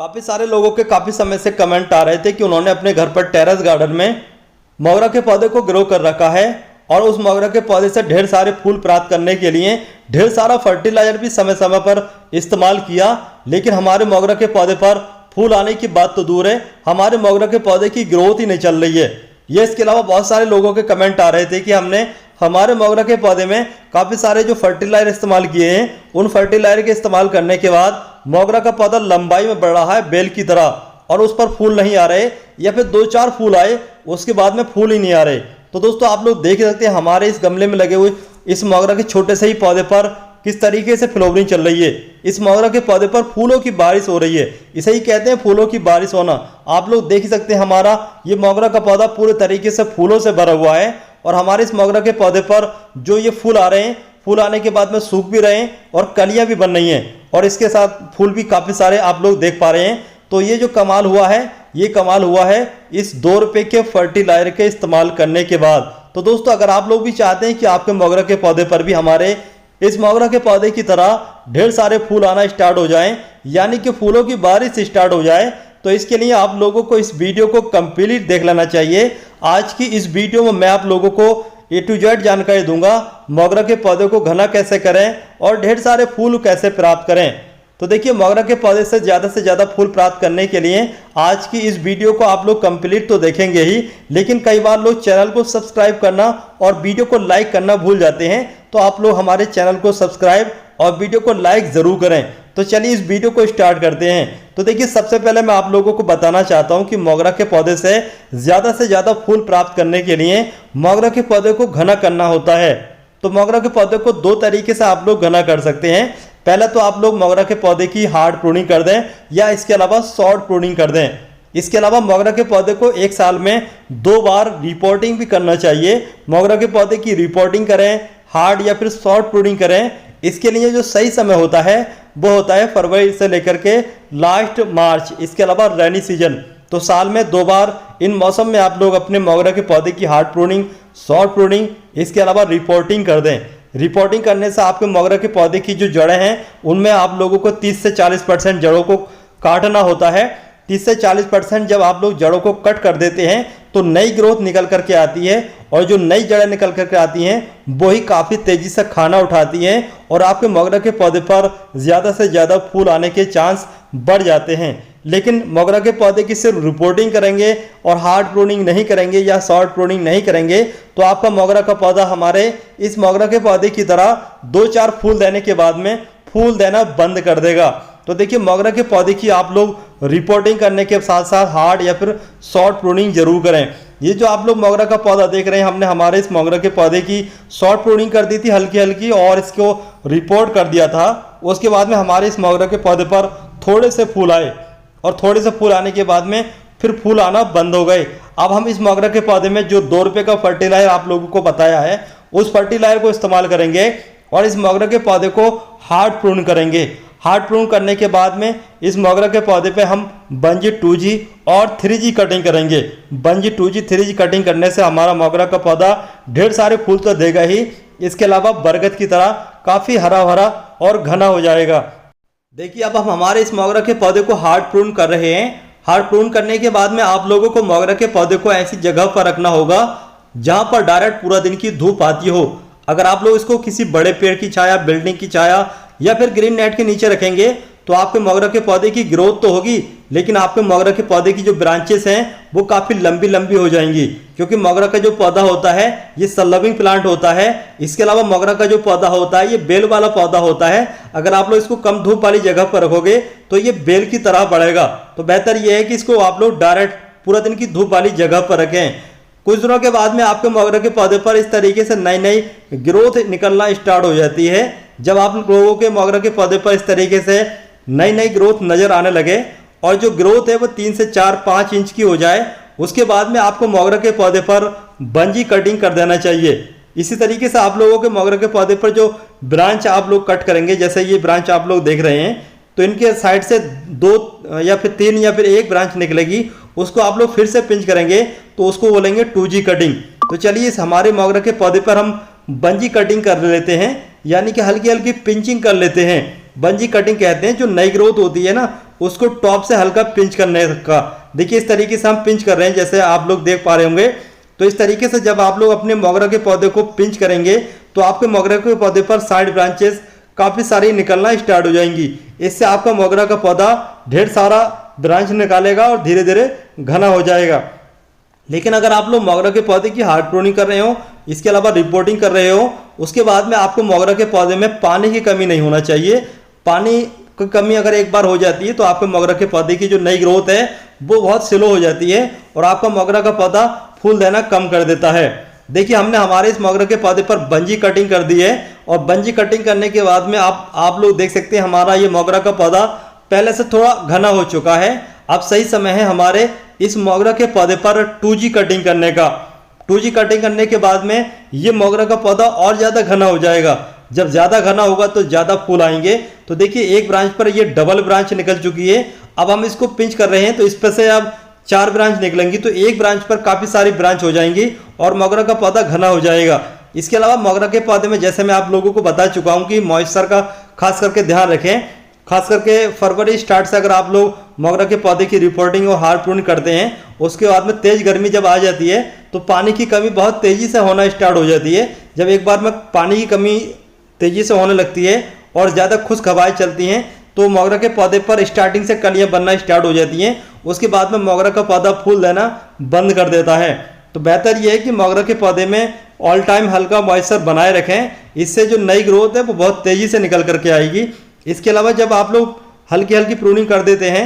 काफ़ी सारे लोगों के काफ़ी समय से कमेंट आ रहे थे कि उन्होंने अपने घर पर टेरेस गार्डन में मोगरा के पौधे को ग्रो कर रखा है और उस मोगरा के पौधे से ढेर सारे फूल प्राप्त करने के लिए ढेर सारा फर्टिलाइजर भी समय समय पर इस्तेमाल किया, लेकिन हमारे मोगरा के पौधे पर फूल आने की बात तो दूर है, हमारे मोगरा के पौधे की ग्रोथ ही नहीं चल रही है। ये इसके अलावा बहुत सारे लोगों के कमेंट आ रहे थे कि हमने हमारे मोगरा के पौधे में काफ़ी सारे जो फर्टिलाइजर इस्तेमाल किए हैं, उन फर्टिलाइजर के इस्तेमाल करने के बाद मोगरा का पौधा लंबाई में बढ़ रहा है बेल की तरह और उस पर फूल नहीं आ रहे, या फिर 2-4 फूल आए उसके बाद में फूल ही नहीं आ रहे। तो दोस्तों आप लोग देख सकते हैं हमारे इस गमले में लगे हुए इस मोगरा के छोटे से ही पौधे पर किस तरीके से फ्लावरिंग चल रही है। इस मोगरा के पौधे पर फूलों की बारिश हो रही है, इसे ही कहते हैं फूलों की बारिश होना। आप लोग देख सकते हैं हमारा ये मोगरा का पौधा पूरे तरीके से फूलों से भरा हुआ है और हमारे इस मोगरा के पौधे पर जो ये फूल आ रहे हैं, फूल आने के बाद में सूख भी रहे हैं और कलियां भी बन रही हैं और इसके साथ फूल भी काफ़ी सारे आप लोग देख पा रहे हैं। तो ये जो कमाल हुआ है, ये कमाल हुआ है इस 2 रुपये के फर्टिलाइजर के इस्तेमाल करने के बाद। तो दोस्तों अगर आप लोग भी चाहते हैं कि आपके मोगरा के पौधे पर भी हमारे इस मोगरा के पौधे की तरह ढेर सारे फूल आना स्टार्ट हो जाएं, यानी कि फूलों की बारिश स्टार्ट हो जाए, तो इसके लिए आप लोगों को इस वीडियो को कंप्लीट देख लेना चाहिए। आज की इस वीडियो में मैं आप लोगों को A to Z जानकारी दूंगा, मोगरा के पौधे को घना कैसे करें और ढेर सारे फूल कैसे प्राप्त करें। तो देखिए मोगरा के पौधे से ज़्यादा फूल प्राप्त करने के लिए आज की इस वीडियो को आप लोग कंप्लीट तो देखेंगे ही, लेकिन कई बार लोग चैनल को सब्सक्राइब करना और वीडियो को लाइक करना भूल जाते हैं। तो आप लोग हमारे चैनल को सब्सक्राइब और वीडियो को लाइक ज़रूर करें। तो चलिए इस वीडियो को स्टार्ट करते हैं। तो देखिए सबसे पहले मैं आप लोगों को बताना चाहता हूं कि मोगरा के पौधे से ज़्यादा फूल प्राप्त करने के लिए मोगरा के पौधे को घना करना होता है। तो मोगरा के पौधे को 2 तरीके से आप लोग घना कर सकते हैं। पहले तो आप लोग मोगरा के पौधे की हार्ड प्रूनिंग कर दें या इसके अलावा शॉर्ट प्रूनिंग कर दें। इसके अलावा मोगरा के पौधे को 1 साल में 2 बार रिपोर्टिंग भी करना चाहिए। मोगरा के पौधे की रिपोर्टिंग करें, हार्ड या फिर शॉर्ट प्रूनिंग करें। इसके लिए जो सही समय होता है वो होता है फरवरी से लेकर के लास्ट मार्च, इसके अलावा रेनी सीजन। तो साल में 2 बार इन मौसम में आप लोग अपने मोगरा के पौधे की हार्ड प्रूनिंग, शॉर्ट प्रूनिंग, इसके अलावा रिपोर्टिंग कर दें। रिपोर्टिंग करने से आपके मोगरा के पौधे की जो जड़ें हैं उनमें आप लोगों को 30 से 40% जड़ों को काटना होता है। 30 से 40% जब आप लोग जड़ों को कट कर देते हैं तो नई ग्रोथ निकल करके आती है और जो नई जड़ें निकल करके आती हैं वो ही काफ़ी तेज़ी से खाना उठाती हैं और आपके मोगरा के पौधे पर ज़्यादा से ज़्यादा फूल आने के चांस बढ़ जाते हैं। लेकिन मोगरा के पौधे की सिर्फ रिपोर्टिंग करेंगे और हार्ड प्रूनिंग नहीं करेंगे या शॉर्ट प्रूनिंग नहीं करेंगे तो आपका मोगरा का पौधा हमारे इस मोगरा के पौधे की तरह 2-4 फूल देने के बाद में फूल देना बंद कर देगा। तो देखिए मोगरा के पौधे की आप लोग रिपोर्टिंग करने के साथ साथ हार्ड या फिर शॉर्ट प्रूनिंग जरूर करें। ये जो आप लोग मोगरा का पौधा देख रहे हैं, हमने हमारे इस मोगरा के पौधे की शॉर्ट प्रूनिंग कर दी थी हल्की और इसको रिपोर्ट कर दिया था। उसके बाद में हमारे इस मोगरा के पौधे पर थोड़े से फूल आए और थोड़े से फूल आने के बाद में फिर फूल आना बंद हो गए। अब हम इस मोगरा के पौधे में जो 2 रुपये का फर्टिलाइजर आप लोगों को बताया है उस फर्टिलाइजर को इस्तेमाल करेंगे और इस मोगरा के पौधे को हार्ड प्रून करेंगे। हार्ड प्रून करने के बाद में इस मोगरा के पौधे पे हम बंजी 2G और 3G कटिंग करेंगे। बंजी 2G 3G कटिंग करने से हमारा मोगरा का पौधा ढेर सारे फूल तो देगा ही, इसके अलावा बरगद की तरह काफ़ी हरा भरा और घना हो जाएगा। देखिए अब हम हमारे इस मोगरा के पौधे को हार्ड प्रून कर रहे हैं। हार्ड प्रून करने के बाद में आप लोगों को मोगरा के पौधे को ऐसी जगह पर रखना होगा जहां पर डायरेक्ट पूरा दिन की धूप आती हो। अगर आप लोग इसको किसी बड़े पेड़ की छाया, बिल्डिंग की छाया या फिर ग्रीन नेट के नीचे रखेंगे तो आपके मोगरा के पौधे की ग्रोथ तो होगी, लेकिन आपके मोगरा के पौधे की जो ब्रांचेस हैं वो काफ़ी लंबी हो जाएंगी, क्योंकि मोगरा का जो पौधा होता है ये सलविंग प्लांट होता है। इसके अलावा मोगरा का जो पौधा होता है ये बेल वाला पौधा होता है। अगर आप लोग इसको कम धूप वाली जगह पर रखोगे तो ये बेल की तरह बढ़ेगा। तो बेहतर ये है कि इसको आप लोग डायरेक्ट पूरा दिन की धूप वाली जगह पर रखें। कुछ दिनों के बाद में आपके मोगरा के पौधे पर इस तरीके से नई ग्रोथ निकलना स्टार्ट हो जाती है। जब आप लोगों के मोगरा के पौधे पर इस तरीके से नई ग्रोथ नजर आने लगे और जो ग्रोथ है वो 3 से 4-5 इंच की हो जाए, उसके बाद में आपको मोगरा के पौधे पर बंजी कटिंग कर देना चाहिए। इसी तरीके से आप लोगों के मोगरा के पौधे पर जो ब्रांच आप लोग कट करेंगे, जैसे ये ब्रांच आप लोग देख रहे हैं, तो इनके साइड से 2 या फिर 3 या फिर 1 ब्रांच निकलेगी, उसको आप लोग फिर से पिंच करेंगे तो उसको बोलेंगे 2G कटिंग। तो चलिए इस हमारे मोगरा के पौधे पर हम बंजी कटिंग कर लेते हैं, यानी कि हल्की पिंचिंग कर लेते हैं। बंजी कटिंग कहते हैं, जो नई ग्रोथ होती है ना उसको टॉप से हल्का पिंच करने का। देखिए इस तरीके से हम पिंच कर रहे हैं, जैसे आप लोग देख पा रहे होंगे। तो इस तरीके से जब आप लोग अपने मोगरा के पौधे को पिंच करेंगे तो आपके मोगरा के पौधे पर साइड ब्रांचेस काफ़ी सारी निकलना स्टार्ट हो जाएंगी। इससे आपका मोगरा का पौधा ढेर सारा ब्रांच निकालेगा और धीरे धीरे घना हो जाएगा। लेकिन अगर आप लोग मोगरा के पौधे की हार्ड प्रूनिंग कर रहे हो, इसके अलावा रिपोर्टिंग कर रहे हो, उसके बाद में आपको मोगरा के पौधे में पानी की कमी नहीं होना चाहिए। पानी की कमी अगर एक बार हो जाती है तो आपके मोगरा के पौधे की जो नई ग्रोथ है वो बहुत स्लो हो जाती है और आपका मोगरा का पौधा फूल देना कम कर देता है। देखिए हमने हमारे इस मोगरा के पौधे पर बंजी कटिंग कर दी है और बंजी कटिंग करने के बाद में आप लोग देख सकते हैं हमारा ये मोगरा का पौधा पहले से थोड़ा घना हो चुका है। अब सही समय है हमारे इस मोगरा के पौधे पर 2G कटिंग करने का। 2G कटिंग करने के बाद में ये मोगरा का पौधा और ज़्यादा घना हो जाएगा। जब ज़्यादा घना होगा तो ज़्यादा फूल आएंगे। तो देखिए एक ब्रांच पर ये डबल ब्रांच निकल चुकी है। अब हम इसको पिंच कर रहे हैं तो इस पर से अब 4 ब्रांच निकलेंगी, तो एक ब्रांच पर काफ़ी सारी ब्रांच हो जाएंगी और मोगरा का पौधा घना हो जाएगा। इसके अलावा मोगरा के पौधे में जैसे मैं आप लोगों को बता चुका हूँ कि मॉइस्चर का खास करके ध्यान रखें। खास करके फरवरी स्टार्ट से अगर आप लोग मोगरा के पौधे की रिपोर्टिंग और हार्ड प्रूनिंग करते हैं, उसके बाद में तेज गर्मी जब आ जाती है तो पानी की कमी बहुत तेज़ी से होना स्टार्ट हो जाती है। जब एक बार में पानी की कमी तेज़ी से होने लगती है और ज़्यादा खुश्क हवाएं चलती हैं तो मोगरा के पौधे पर स्टार्टिंग से कलियां बनना स्टार्ट हो जाती हैं। उसके बाद में मोगरा का पौधा फूल देना बंद कर देता है। तो बेहतर यह है कि मोगरा के पौधे में ऑल टाइम हल्का मॉइस्चर बनाए रखें। इससे जो नई ग्रोथ है वो बहुत तेज़ी से निकल करके आएगी। इसके अलावा जब आप लोग हल्की हल्की प्रूनिंग कर देते हैं,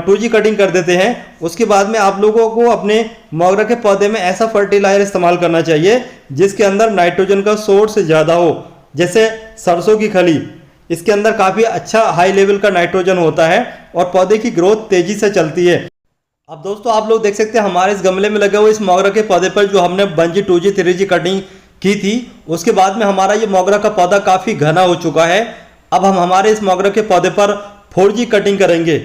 2G कटिंग कर देते हैं, उसके बाद में आप लोगों को अपने मोगरा के पौधे में ऐसा फर्टिलाइजर इस्तेमाल करना चाहिए जिसके अंदर नाइट्रोजन का सोर्स ज़्यादा हो। जैसे सरसों की खली, इसके अंदर काफ़ी अच्छा हाई लेवल का नाइट्रोजन होता है और पौधे की ग्रोथ तेज़ी से चलती है। अब दोस्तों आप लोग देख सकते हैं हमारे इस गमले में लगे हुए इस मोगरा के पौधे पर जो हमने 1G 2G 3G कटिंग की थी, उसके बाद में हमारा ये मोगरा का पौधा काफ़ी घना हो चुका है। अब हम हमारे इस मोगरा के पौधे पर 4G कटिंग करेंगे।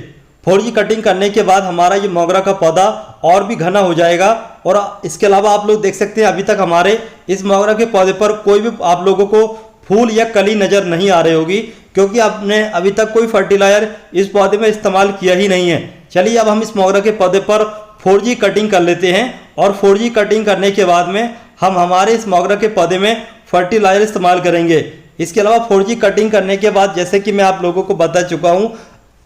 4G कटिंग करने के बाद हमारा ये मोगरा का पौधा और भी घना हो जाएगा। और इसके अलावा आप लोग देख सकते हैं अभी तक हमारे इस मोगरा के पौधे पर कोई भी आप लोगों को फूल या कली नज़र नहीं आ रही होगी, क्योंकि आपने अभी तक कोई फर्टिलाइजर इस पौधे में इस्तेमाल किया ही नहीं है। चलिए अब हम इस मोगरा के पौधे पर 4G कटिंग कर लेते हैं और 4G कटिंग करने के बाद में हम हमारे इस मोगरा के पौधे में फर्टिलाइजर इस्तेमाल करेंगे। इसके अलावा 4G कटिंग करने के बाद जैसे कि मैं आप लोगों को बता चुका हूँ,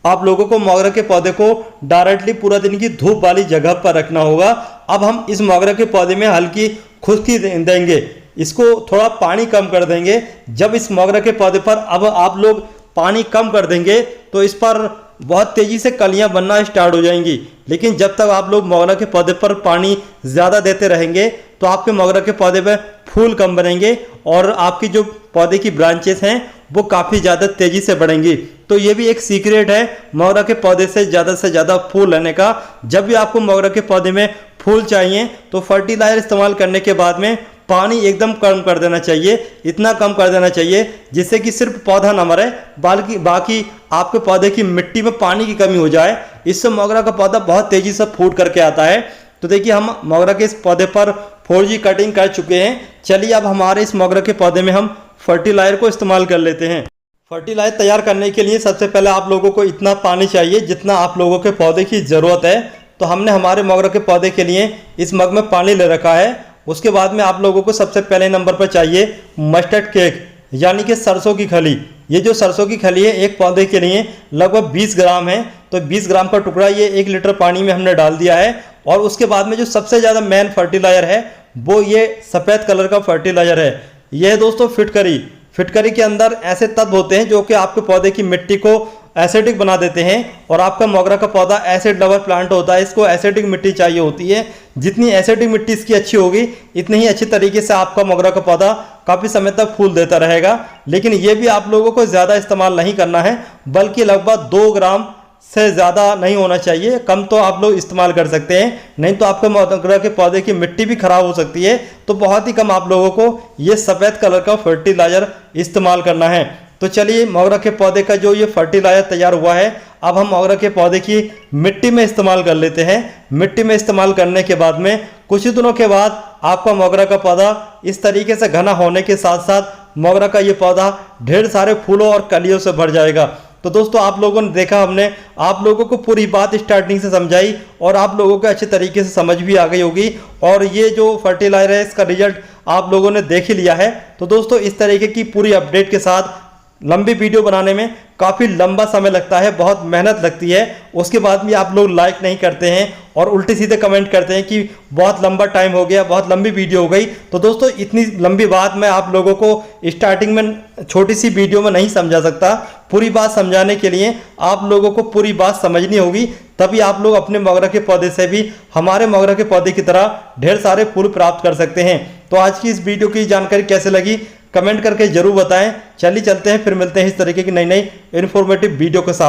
आप लोगों को मोगरा के पौधे को डायरेक्टली पूरा दिन की धूप वाली जगह पर रखना होगा। अब हम इस मोगरा के पौधे में हल्की खुश्की देंगे, इसको थोड़ा पानी कम कर देंगे। जब इस मोगरा के पौधे पर अब आप लोग पानी कम कर देंगे तो इस पर बहुत तेज़ी से कलियां बनना स्टार्ट हो जाएंगी। लेकिन जब तक आप लोग मोगरा के पौधे पर पानी ज़्यादा देते रहेंगे तो आपके मोगरा के पौधे में फूल कम बनेंगे और आपकी जो पौधे की ब्रांचेस हैं वो काफ़ी ज़्यादा तेज़ी से बढ़ेंगी। तो ये भी एक सीक्रेट है मोगरा के पौधे से ज़्यादा फूल लेने का। जब भी आपको मोगरा के पौधे में फूल चाहिए तो फर्टिलाइजर इस्तेमाल करने के बाद में पानी एकदम कम कर देना चाहिए, इतना कम कर देना चाहिए जिससे कि सिर्फ पौधा ना मरे बल्कि बाकी आपके पौधे की मिट्टी में पानी की कमी हो जाए। इससे मोगरा का पौधा बहुत तेज़ी से फूट करके आता है। तो देखिए हम मोगरा के इस पौधे पर 4G कटिंग कर चुके हैं। चलिए अब हमारे इस मोगरा के पौधे में हम फर्टिलाइजर को इस्तेमाल कर लेते हैं। फर्टिलाइजर तैयार करने के लिए सबसे पहले आप लोगों को इतना पानी चाहिए जितना आप लोगों के पौधे की ज़रूरत है। तो हमने हमारे मोगरा के पौधे के लिए इस मग में पानी ले रखा है। उसके बाद में आप लोगों को सबसे पहले नंबर पर चाहिए मस्टर्ड केक, यानी कि सरसों की खली। ये जो सरसों की खली है एक पौधे के लिए लगभग 20 ग्राम है। तो 20 ग्राम का टुकड़ा ये 1 लीटर पानी में हमने डाल दिया है। और उसके बाद में जो सबसे ज़्यादा मेन फर्टिलाइजर है वो ये सफ़ेद कलर का फर्टिलाइजर है। यह है दोस्तों फिटकरी। फिटकरी के अंदर ऐसे तत्व होते हैं जो कि आपके पौधे की मिट्टी को एसिडिक बना देते हैं। और आपका मोगरा का पौधा एसिड लवर प्लांट होता है, इसको एसिडिक मिट्टी चाहिए होती है। जितनी एसिडिक मिट्टी इसकी अच्छी होगी इतनी ही अच्छी तरीके से आपका मोगरा का पौधा काफ़ी समय तक फूल देता रहेगा। लेकिन ये भी आप लोगों को ज़्यादा इस्तेमाल नहीं करना है, बल्कि लगभग 2 ग्राम से ज़्यादा नहीं होना चाहिए। कम तो आप लोग इस्तेमाल कर सकते हैं, नहीं तो आपके मोगरा के पौधे की मिट्टी भी खराब हो सकती है। तो बहुत ही कम आप लोगों को ये सफ़ेद कलर का फर्टिलाइजर इस्तेमाल करना है। तो चलिए मोगरा के पौधे का जो ये फर्टिलाइजर तैयार हुआ है, अब हम मोगरा के पौधे की मिट्टी में इस्तेमाल कर लेते हैं। मिट्टी में इस्तेमाल करने के बाद में कुछ ही दिनों के बाद आपका मोगरा का पौधा इस तरीके से घना होने के साथ साथ मोगरा का ये पौधा ढेर सारे फूलों और कलियों से भर जाएगा। तो दोस्तों आप लोगों ने देखा, हमने आप लोगों को पूरी बात स्टार्टिंग से समझाई और आप लोगों को अच्छे तरीके से समझ भी आ गई होगी। और ये जो फर्टिलाइजर है इसका रिजल्ट आप लोगों ने देख ही लिया है। तो दोस्तों इस तरीके की पूरी अपडेट के साथ लंबी वीडियो बनाने में काफ़ी लंबा समय लगता है, बहुत मेहनत लगती है। उसके बाद भी आप लोग लाइक नहीं करते हैं और उल्टे सीधे कमेंट करते हैं कि बहुत लंबा टाइम हो गया, बहुत लंबी वीडियो हो गई। तो दोस्तों इतनी लंबी बात मैं आप लोगों को स्टार्टिंग में छोटी सी वीडियो में नहीं समझा सकता। पूरी बात समझाने के लिए आप लोगों को पूरी बात समझनी होगी, तभी आप लोग अपने मोगरा के पौधे से भी हमारे मोगरा के पौधे की तरह ढेर सारे फूल प्राप्त कर सकते हैं। तो आज की इस वीडियो की जानकारी कैसे लगी कमेंट करके जरूर बताएं। चलिए चलते हैं, फिर मिलते हैं इस तरीके की नई नई इन्फॉर्मेटिव वीडियो के साथ।